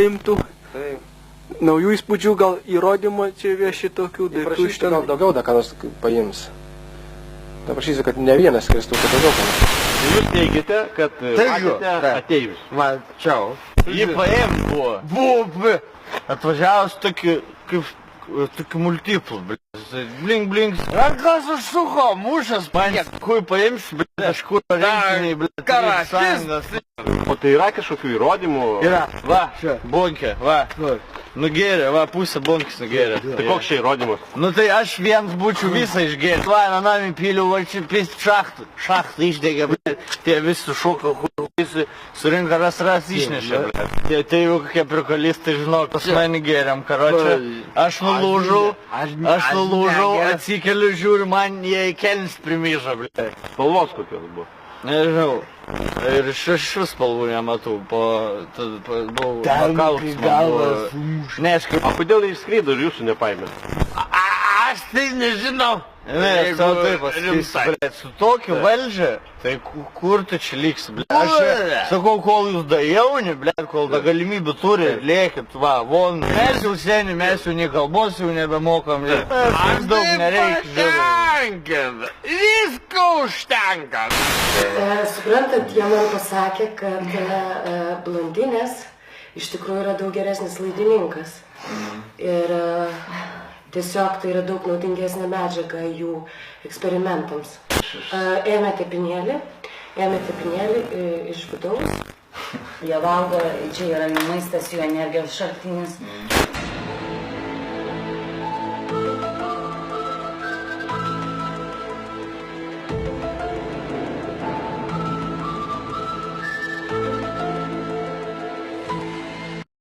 paimtų. Naujų įspūdžių, gal įrodymą čia vieši tokių daiktų iš ten. Gal daugiau ką nors paims. Ta prašysiu, kad ne vienas skristų, kad daugiau ką nors. Jūs teigite, kad matėte ateivius. Mačiau. Jį paėm buvo. Buvo. Atvažiavus tokį multiplų, blink, blink. Rankas užsuko, mušas, man kui paims, kažkur rinkiniai, Karatis. O tai yra kažkokių įrodymų? Yra, va, bonkė, va. Nugėrė, va, pusę bonkės nugėrė. Tai koks čia įrodymas? Nu tai aš vienas būčiau visą išgėręs. Va, nanami piliu, va, čia pist šachtą. Šachtą išdegė, blėt. Tie visi šuko, visi surinka ras išnešė, blėt. Tai jau kokie prikalistai, žinok, pas mane gėrėm, karočią. Aš nulūžau, atsikeliu, žiūriu, man jie į kelnis primyžo, blėt. Spalvos kokios buvo? Nežinau. Ir šešių spalvų nematau, buvau pakaltas galvas. Neaišku. O kodėl jis skrydo ir jūsų nepaėmė? Aš tai nežinau. Ne, savo taip pasakysiu, blėt, su tokiu valdžia, tai kur tu čia liksi, blėt. Aš sakau, kol jūs da jauni, blėt, kol da galimybę turi, lėkit, va, von, mes jau seni, mes jau nei kalbos jau nebemokam, blėt. Aš daug nereikia, žiūrėt. Visko užtenka. Suprantat, jie man pasakė, kad blondinės iš tikrųjų yra daug geresnis laidininkas. Ir tiesiog tai yra daug naudingesnė medžiaga jų eksperimentams. Ėmė tepinėlį iš vidaus. Jie valgo, čia yra jų maistas, jų energijos šaltinis.